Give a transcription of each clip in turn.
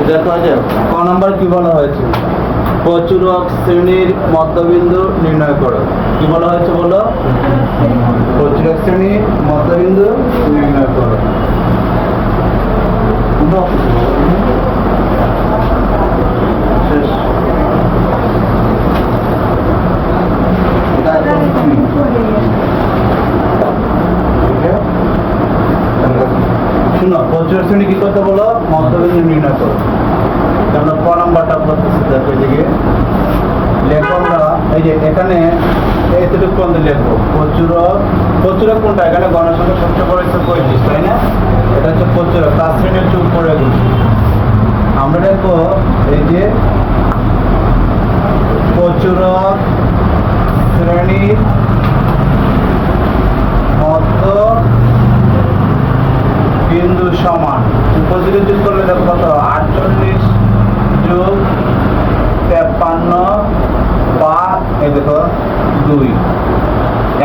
দেখো যে ক নম্বর কি বলা হয়েছে, প্রচুরক শ্রেণীর মধ্যবিন্দু নির্ণয় করো। কি বলা হয়েছে বলো? প্রচুরক শ্রেণীর মধ্যবিন্দু নির্ণয় করো। শেষ। শুনো, প্রচুরক শ্রেণী কি করতে বলো? মধ্যবিন্দু নির্ণয় করো। আমরা ক নাম্বারটা করতেছি, দেখো এদিকে লেখো আমরা, এই যে এখানে এতটুকু পর্যন্ত লেখো। প্রচুরক কোনটা? এখানে গণসংখ্যা সবচেয়ে বড় হচ্ছে 35, তাই না? এটা হচ্ছে প্রচুরক, তার শ্রেণী হচ্ছে উপরে গুলো। আমরা দেখো এই যে প্রচুরক শ্রেণীর মধ্য বিন্দু সমান উপযোগী যোগ করলে দেখো কত? 48 যোগ 53 বা এই দেখো 2।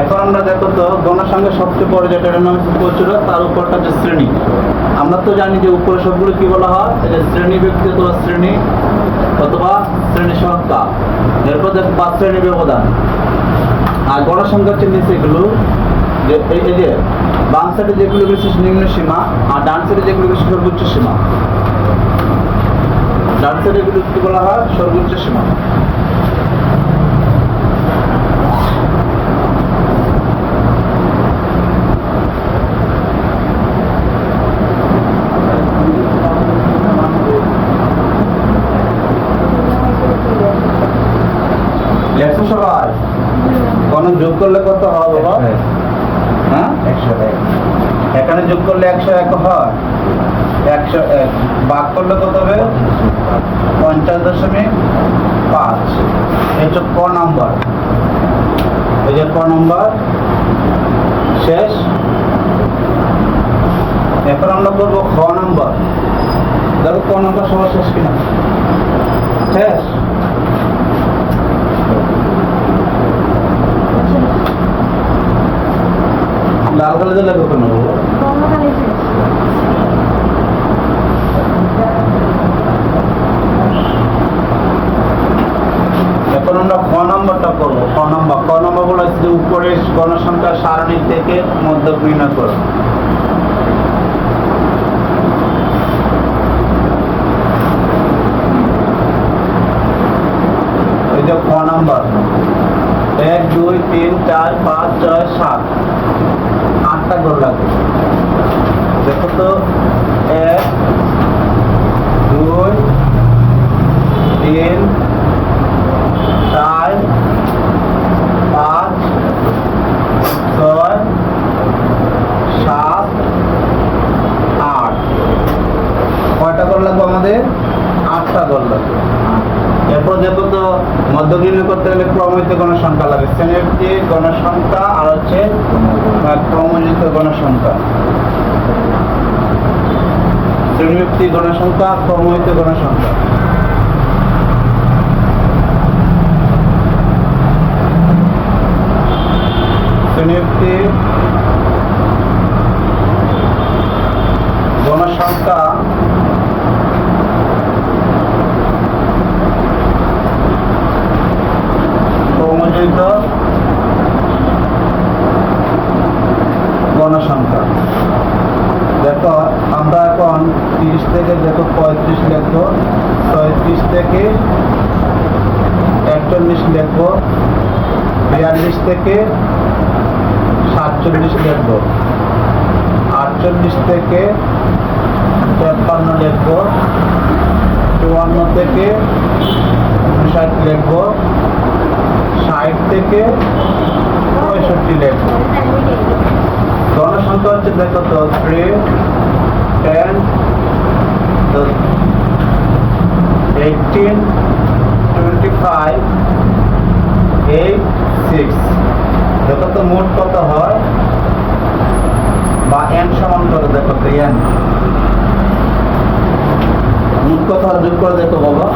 এখন আমরা দেখো তো গণসংখ্যা সবচেয়ে বড় যেটা, এটার নাম হচ্ছে প্রচুরক, তার উপরটা হচ্ছে শ্রেণী। আমরা তো জানি যে উপরে সবগুলো কি বলা হয়? এটা শ্রেণী ব্যক্তি অথবা শ্রেণী অথবা শ্রেণী সংখ্যা। এরপর দেখো 5 শ্রেণী ব্যবধান। আর গণসংখ্যা হচ্ছে নিচে এগুলো, যে এই যে বাম সাইডে যেগুলো বিশেষ নিম্ন সীমা আর ডান সাইডে যেগুলো বিশেষ সর্বোচ্চ সীমা। ডান সাইডে এগুলো কি বলা হয়? সর্বোচ্চ সীমা। লেখো সবাই, কোন যোগ করলে কত হয় বাবা? হ্যাঁ, 101। এখানে যোগ করলে 101 হয়। 101 ভাগ করলে কত হবে? 50.5। এই হচ্ছে ক নাম্বার। এই যে ক নাম্বার শেষ। এখন আমরা করবো খ নাম্বার। দেখো ক নাম্বার সবার শেষ কিনা? শেষ। লাল কালিতে লাগবে কেন? এখন আমরা খ নম্বরটা করবো। খ নম্বর বলা হচ্ছে উপরের গণসংখ্যা সারণী থেকে মধ্যক নির্ণয় করো। এই যে খ নম্বর 1 2 3 4 5 6 7 8টা ঘর লাগবে। দেখো তো 1 2 3 4 5 6 7 8। কয়টা ঘর লাগবে আমাদের? 8টা ঘর লাগবে। এরপর দেখো তো মধ্যক নির্ণয় করতে গেলে ক্রমযুক্ত গণসংখ্যা লাগে। শ্রেণীভিত্তিক গণসংখ্যা আর হচ্ছে ক্রমযুক্ত গণসংখ্যা। শ্রেণীভিত্তিক গণসংখ্যা, ক্রমযুক্ত গণসংখ্যা। শ্রেণীভিত্তিক গণসংখ্যা ক্রমযুক্ত গণসংখ্যা। দেখো আমরা এখন 30 থেকে দেখো 35 লিখবো, 36 থেকে 41 লিখবো, 42 থেকে 47 লিখবো, 48 থেকে 53 লিখবো, 54 থেকে 59 লিখবো, 60 থেকে 65 লিখবো। গণসংখ্যা হচ্ছে দেখো তো 3 10 18 25 8 6। দেখো তো মোট কত হয় বা n সমান কত? দেখো তো n মোট কত যোগ করে দেখো বাবা।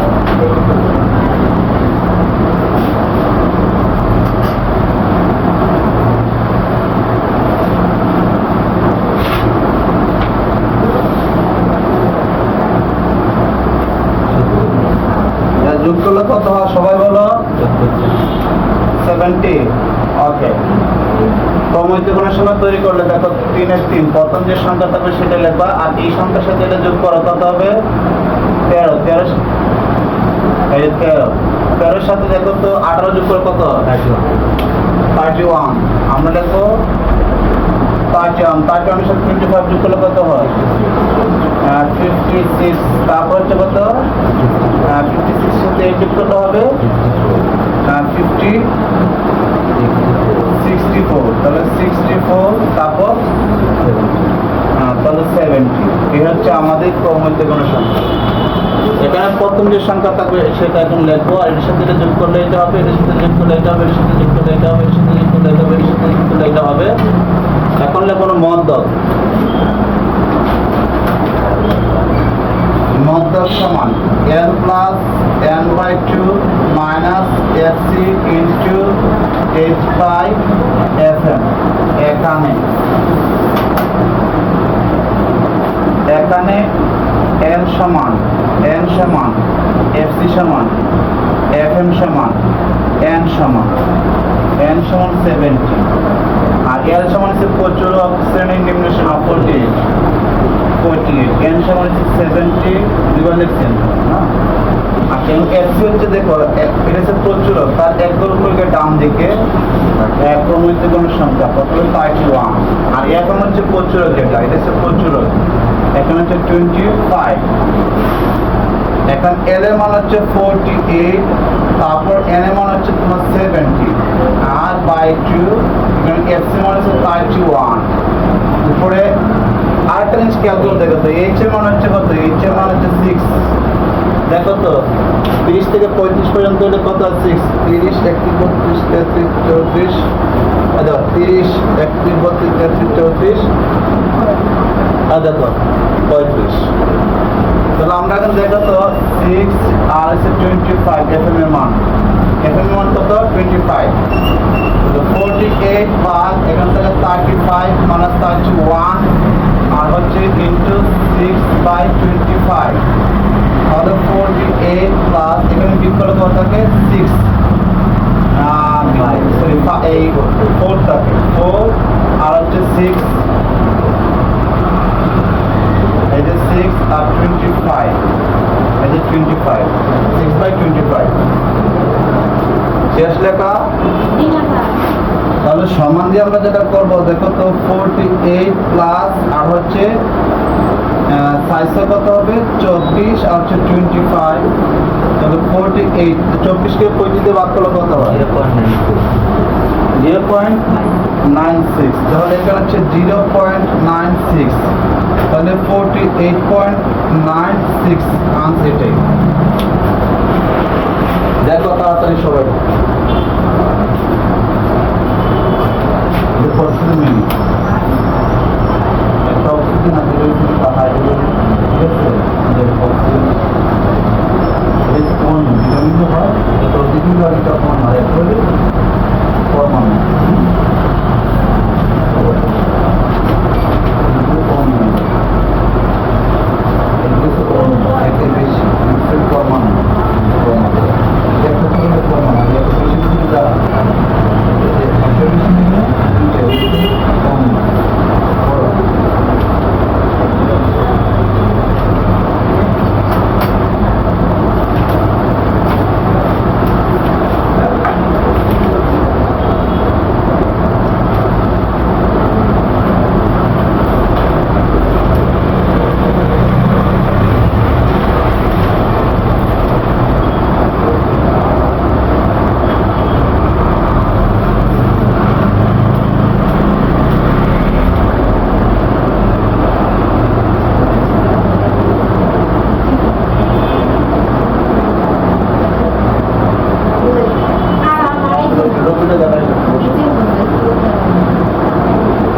কত হয় সবাই বলো? 70। ওকে, ক্রমযুগ্মের সময় তৈরি করলে দেখো 3 এর 3 প্রথম যে সংখ্যা থাকবে সেটা লিখবা, আর এই সংখ্যার সাথে এটা যোগ করো, কত হবে? 13। 13 এই 13 এর সাথে দেখো তো 18 যোগ করে কত? 31। আমরা দেখো 31 এর সাথে 25 যোগ করলে কত হয়? 56। তারপর হচ্ছে কত? 56 এর সাথে 8 যোগ করতে হবে 64। তাহলে 64 তারপর তাহলে 70। এই হচ্ছে আমাদের ক্রমযুগ্ম সংখ্যা। এখানে প্রথম যে সংখ্যা থাকবে সেটা এখন লিখবো, আর এর সাথে এটা যোগ করলে এটা হবে, এর সাথে যোগ করলে এটা হবে, এর সাথে যোগ করলে এটা হবে, এর সাথে যোগ করলে এটা হবে, এর সাথে যোগ করলে এটা হবে। এখন লিখবো মধ্যক। মধ্যক সমান n plus n/2 minus fc into h/fm। এখানে n সমান fc সমান fm সমান n সমান 70, আর l সমান হচ্ছে প্রচুরক শ্রেণীর নিম্ন সীমা 48। n সমান হচ্ছে 70 দুইবার লিখছেন না। আর fc হচ্ছে দেখো এটা হচ্ছে প্রচুরক, তার এক দৈর্ঘ্যের ডান দিকে ক্রমযুগ্ম সংখ্যা প্রথমে 31, আর এখন হচ্ছে প্রচুরক, এটা হচ্ছে প্রচুরক, এখন হচ্ছে 25। এখন l এর মান হচ্ছে 48, তারপর n এর মান হচ্ছে তোমার 70, আর বাই 2 এখানে fc মান হচ্ছে 31। উপরে আরেকটা জিনিস খেয়াল করে দেখো তো, h এর মান হচ্ছে কত? h এর মান হচ্ছে 6। দেখো তো 30 থেকে 35 পর্যন্ত হলে কত? 6। 30 31 32 33 34, আচ্ছা 30 31 32 33 34, আর দেখো 35। তাহলে আমরা এখন দেখো তো 6 আর হচ্ছে 25 fm এর মান। fm এর মান কত? 25। তো 48 ভাগ এখান থেকে 35 মাইনাস 31 আর হচ্ছে ইনটু 6/25। তাহলে 48 প্লাস এখানে বিয়োগ করলে কত থাকে? 6 সরি 4 থাকে, 4 আর হচ্ছে 6, এই যে 6 আর 25, এই যে 25, 6/25 শেষ লেখা। তাহলে সমান দিয়ে আমরা যেটা করবো দেখো তো 48 প্লাস আর হচ্ছে সাইজটা কত হবে? 24 আর হচ্ছে 25। তাহলে 48 24কে 35 দিয়ে ভাগ করলে কত হয়? 0.96। তাহলে এখানে হচ্ছে 0.96, তাহলে 48.96 আনসার এটাই। দেখো তাড়াতাড়ি সবাই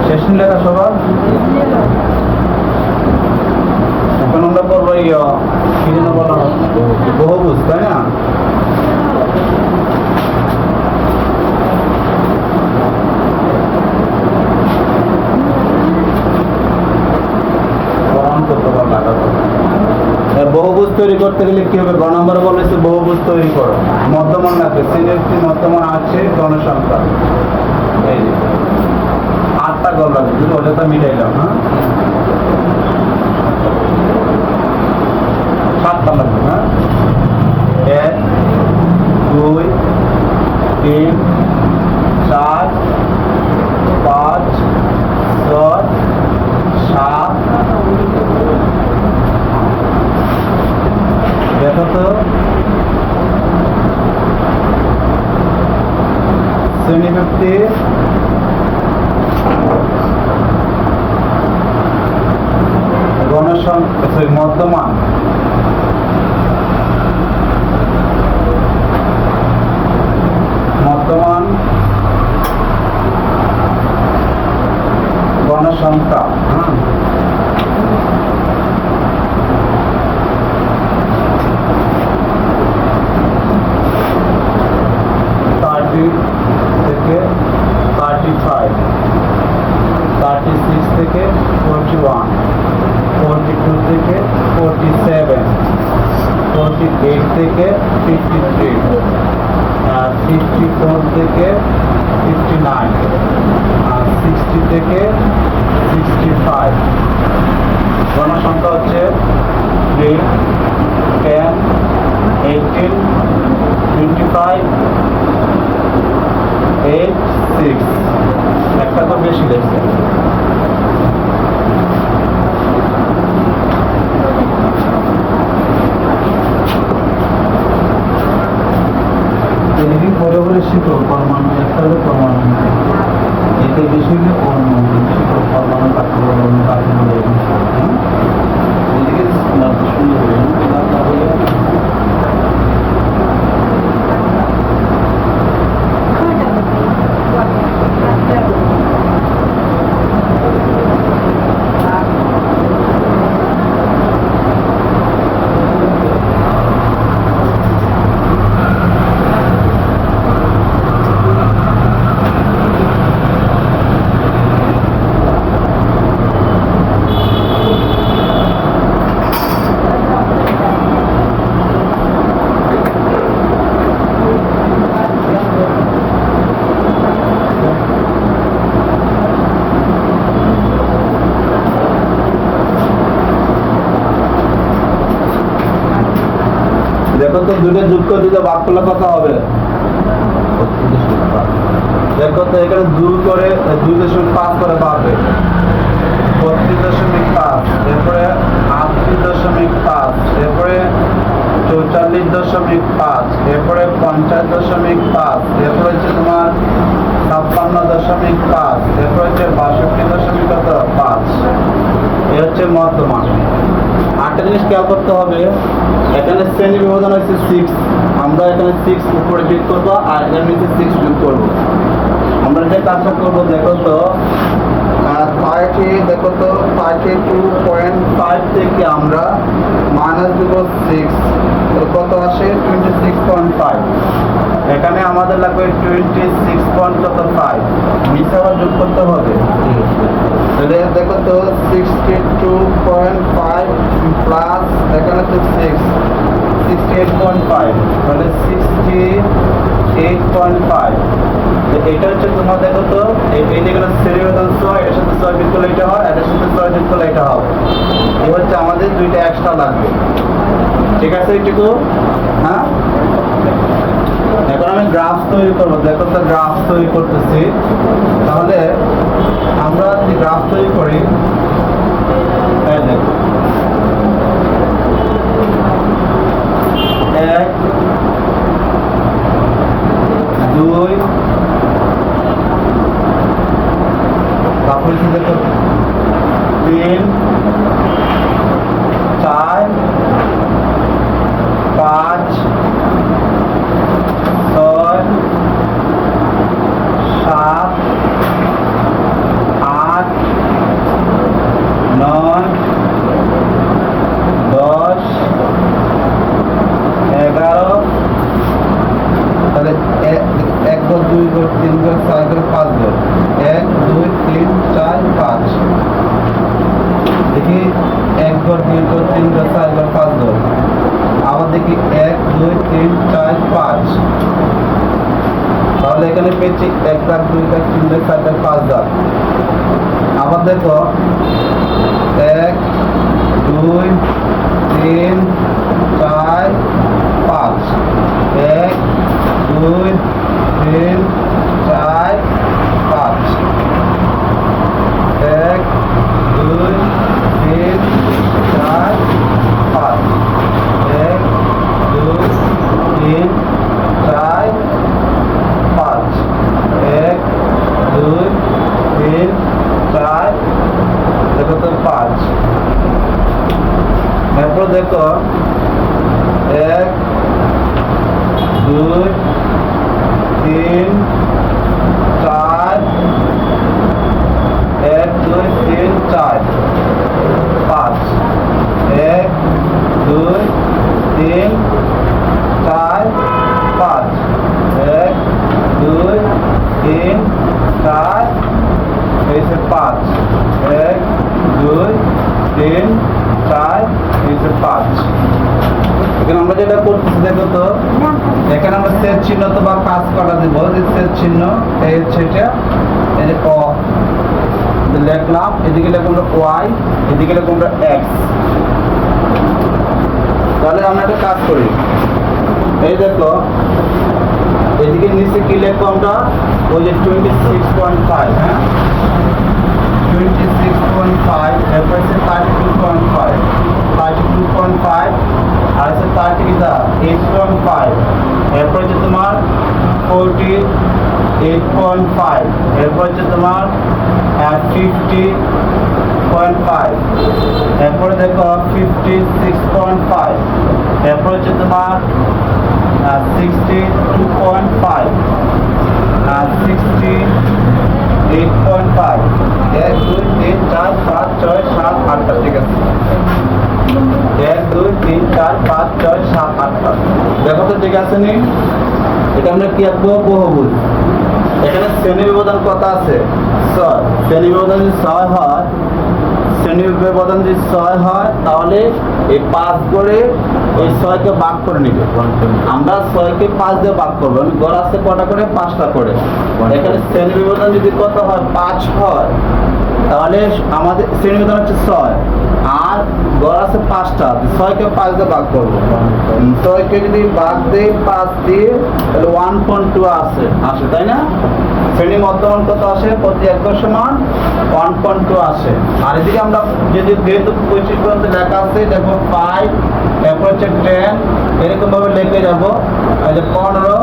শেষ লেখা সবার। এখন আমরা করবো কি যেন বলা হয় বহুভুজ, তাই না? বহুভুজ তৈরি করতে গেলে কি হবে? গ নম্বরে বলেছে বহুভুজ তৈরি করো, মধ্যমান লাগবে, সিলেক্ট মধ্যমান আছে গণসংখ্যা, এই যে 8টা গল লাগবে, যদি ওটা তো মিটাইলাম। হ্যাঁ 7টা লাগবে। হ্যাঁ 1 2 3 4 5 6 7। দেখো তো শ্রেণীব্যক্তি গণসংখ্যা মধ্যমান গণসংখ্যা। হ্যাঁ 30 থেকে 35, 36 থেকে 41, 42 থেকে 47, 48 থেকে 53, 54 থেকে 59, 60 থেকে 65। গণসংখ্যা হচ্ছে 3, 10, 18, 25, 8, 6। একটা তো বেশি দেখছে। এদিকে পরে পরে শিখো পরমাণু, একটা হলো পরমাণু, এতে বেশি হলে পরমাণু শিখো, পরমাণু কাকে বলে। এদিকে সুন্দর হবে তাহলে দেখো তো দুটো যোগ করে দিলে ভাগ করলে কত হবে? দেখো তো এখানে 2 করে 2.5 করে পাবে, 32.5, এরপরে 38.5, এরপরে 44.5, এরপরে 50.5, এরপরে হচ্ছে তোমার 56.5, এরপরে হচ্ছে 62.5। এ হচ্ছে মধ্যমান। আরেকটা জিনিস খেয়াল করতে হবে, এখানে শ্রেণী বিভাজন হচ্ছে 6, আমরা এখানে 6 উপরে যোগ করবো আর এখানে নিচে 6 যোগ করবো। আমরা যে কাজটা করবো দেখো তো, দেখো তো 32.5 থেকে আমরা মাইনাস দিব 6, কত আসে? 26.5। এখানে আমাদের লাগবে 26.5, নিচে আবার যোগ করতে হবে। তাহলে দেখো তো 62.5 প্লাস এখানে তো 6, 68.5, তাহলে 68.5। এটা হচ্ছে তোমার দেখো তো এই যেগুলো শ্রেণীবিভাজন 6, এটার সাথে 6 যোগ করলে এটা হয়, এটার সাথে 6 যোগ করলে এটা হবে। এই হচ্ছে আমাদের দুইটা এক্সট্রা লাগবে। ঠিক আছে এইটুকু? হ্যাঁ এখন আমি গ্রাফ তৈরি করবো। দেখো তো গ্রাফ তৈরি করতেছি। তাহলে আমরা যদি গ্রাফ তৈরি করি, দেখো 1 2, তারপরে দেখো 3 4 5 6 7 8 9 10 11। তাহলে 1 ঘর 2 ঘর 3 ঘর 4 ঘর 5 ঘর, 1 2 3 4 5। দেখি 1 ঘর 2 ঘর 3 ঘর 4 ঘর 5 ঘর, আবার দেখি 1 2 3 4 5, তাহলে এখানে পেয়েছি 1 দাগ 2 দাগ 3 দাগ 4 দাগ 5 দাগ। আবার দেখো 1 2 3 4 5, 1 2 3 4 5, 1 2 3 4 5, 1 2 3 4 5, 1 2 3 4, দেখো তো 5। এরপর দেখো 1 2 3 4, 1 2 3 4 5, 1 2 3 4 5, 1 2 3 4, ऐसे 5, 1 2 3 4, ऐसे 5। এখানে আমরা যেটা করতেছি দেখো তো, এখানে আমরা সেট চিহ্ন অথবা কাজ করা দিব, যে সেট চিহ্ন এই হচ্ছে এটা, এই যে ক লিখলাম, এদিকে লিখলাম y, এদিকে লিখলাম x। তাহলে আমরা একটা কাজ করি, এই দেখো এদিকে নিচে কি লিখবো আমরা, ওই যে 26.5, হ্যাঁ 26.5, এরপর হচ্ছে 32.5, 32.5, আর হচ্ছে 38.5, এরপর হচ্ছে তোমার 48.5, এরপর হচ্ছে তোমার 50.5, এরপরে দেখো 56.5, এরপর হচ্ছে তোমার 62.5, 68.5, 1 2 3 4 5 6 7 8টা, ঠিক আছে 1 2 3 4 5 6 7 8টা। দেখো তো ঠিক আছে নি, এটা আমরা কি আঁকবো, বহুভুজ। এখানে শ্রেণী ব্যবধান কত আছে, 6। শ্রেণী ব্যবধান যদি 6 হয়, শ্রেণী ব্যবধান যদি 6 হয়, তাহলে এই 5 করে এই 6কে ভাগ করে নিবে। আমরা 6কে 5 দিয়ে ভাগ করবো, গড় আছে কটা করে, 5টা করে। এখানে শ্রেণী ব্যবধান যদি কত হয়, 5 হয়, তাহলে আমাদের শ্রেণী ব্যবধান হচ্ছে 6, আর গড় আছে 5টা, 6কে 5 দিয়ে ভাগ করবো। 6কে যদি ভাগ দেই 5 দিয়ে, তাহলে 1.2 আসে, তাই না? শ্রেণী মধ্যমান কত আসে, প্রতি একক সমান 1.2 আসে। আর এদিকে আমরা যেহেতু 25 পর্যন্ত লেখা আছে, দেখো 5, এরপর হচ্ছে 10, এরকম ভাবে লিখে যাবো, 15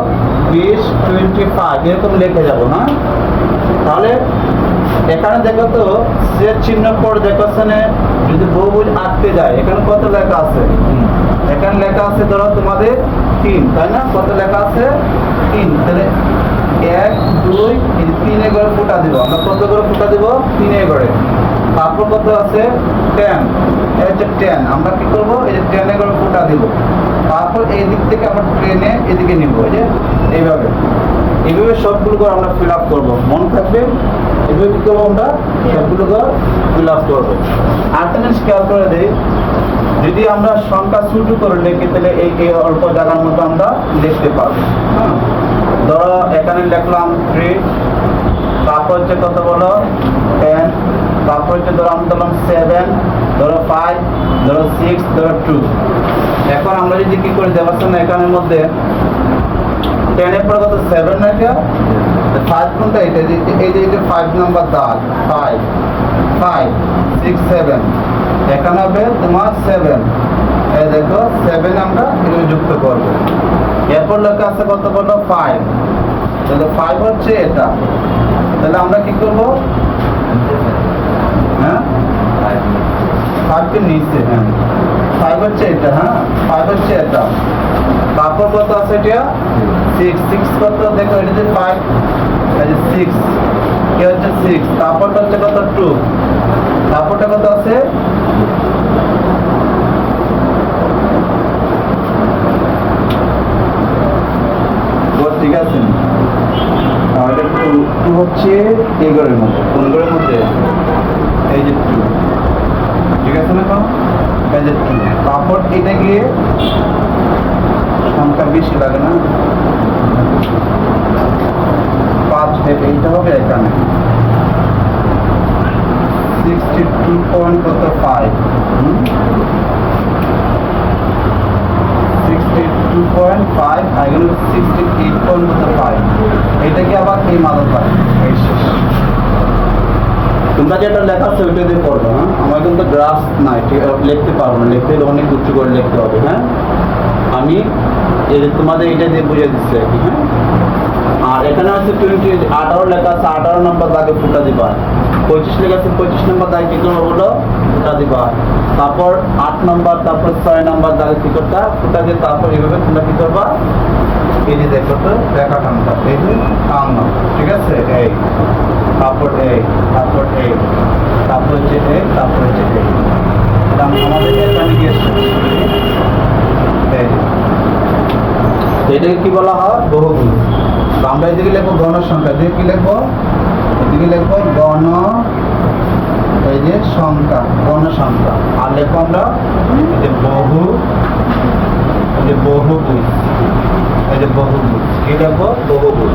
20 25 এরকম লিখে যাবো, হ্যাঁ। তাহলে এখানে দেখো তো সেট চিহ্ন পর দেখো, যদি বহুভুজ আঁকতে যায়, এখানে কত লেখা আছে, এখানে লেখা আছে ধরো তোমাদের 3, তাই না? কত লেখা আছে, 3। তাহলে 1 2 3 ঘরে ফুটা দিব, আমরা কত করে ফুটা দিব, 3 ঘরে। তারপর কত আছে, 10, এই হচ্ছে 10, আমরা কি করবো, এই যে 10 ঘরে ফুটা দিব। তারপর এই দিক থেকে আমরা ট্রেনে এদিকে নিব, এই যে এইভাবে সবগুলো করে আমরা ফিল আপ করবো, মনে থাকবে। এভাবে কি করবো, আমরা সবগুলো করে ফিল আপ করবো। আরেকটা জিনিস খেয়াল করে দিই, যদি আমরা সংখ্যা ছোট করে লিখি, তাহলে এই অল্প জায়গার মধ্যে আমরা লিখতে পারবো, হ্যাঁ। ধরো এখানে লিখলাম 3, তারপর হচ্ছে কত বলো 10, তারপর হচ্ছে ধরো আমি ধরলাম 7, ধরো 5, ধরো 6, ধরো 2। এখন আমরা যদি কি করে দেওয়ার জন্য এখানের মধ্যে 10 এর পর কত 7 নাকি 5 কোনটা, এটা এই যে 5 নাম্বার দাগ, 5 5 6 7, এখানে হবে তোমার 7, এই দেখো 7 আমরা এখানে যুক্ত করবো। এরপর লেখা আছে কত বলো 5, তাহলে 5 হচ্ছে এটা। তাহলে আমরা কি করবো, হ্যাঁ 5 কে নিচে, হ্যাঁ 5 হচ্ছে এটা, হ্যাঁ 5 হচ্ছে এটা। তারপর কত আছে এটা 6, 6 কত দেখো, এটা যে 5, এই যে 6 কি হচ্ছে 6, তারপরটা হচ্ছে কত 2, তারপরটা কত আছে, ঠিক আছে। তাহলে 2 হচ্ছে এই ঘরের মধ্যে, কোন ঘরের মধ্যে, এই যে 2, ঠিক আছে না? এই যে 2, তারপর এটা গিয়ে সংখ্যা বেশি লাগে না, 5 এইটা হবে এখানে 62.5 62.5 আর এগুলো 68.5 এটা কি আবার এই মাদক হয় এই শেষ। তোমরা যেটা লেখা আছে ওইটা দিয়ে পড়বে। হ্যাঁ, আমার কিন্তু গ্রাফ নাই, লিখতে পারবো না, লিখতে হলে অনেক উঁচু করে লিখতে হবে। হ্যাঁ, আমি তোমাদের এটা দিয়ে বুঝিয়ে দিচ্ছি আর কি। হ্যাঁ, আর এখানে হচ্ছে 18 লেখা আছে, 18 নম্বর দাগে ফুটা দিবা। 25 লেখা আছে, 25 নম্বর দাগে কি করবো বলো, ফুটা দিবা। তারপর 8 নম্বর, তারপর 6 নম্বর দাগে কি করতে ফুটা দিয়ে, তারপর এইভাবে তোমরা কি করবা, এই যে দেখো তো রেখা টানটা, এই যে টানো, ঠিক আছে, এই তারপর এই, তারপর এই, তারপর হচ্ছে এই, তারপর হচ্ছে এই। এটা আমাদের এখানে গিয়েছে, এটাকে কি বলা হয়, বহুগুণ। আমরা এদিকে লিখবো গণ সংখ্যা, এদিকে কি লিখবো, এদিকে লিখবো গণ, এই যে সংখ্যা, গণ সংখ্যা। আর লিখবো আমরা এই যে বহু, এই যে বহুগুণ, এই যে বহুগুণ, কি লিখবো, বহুগুণ।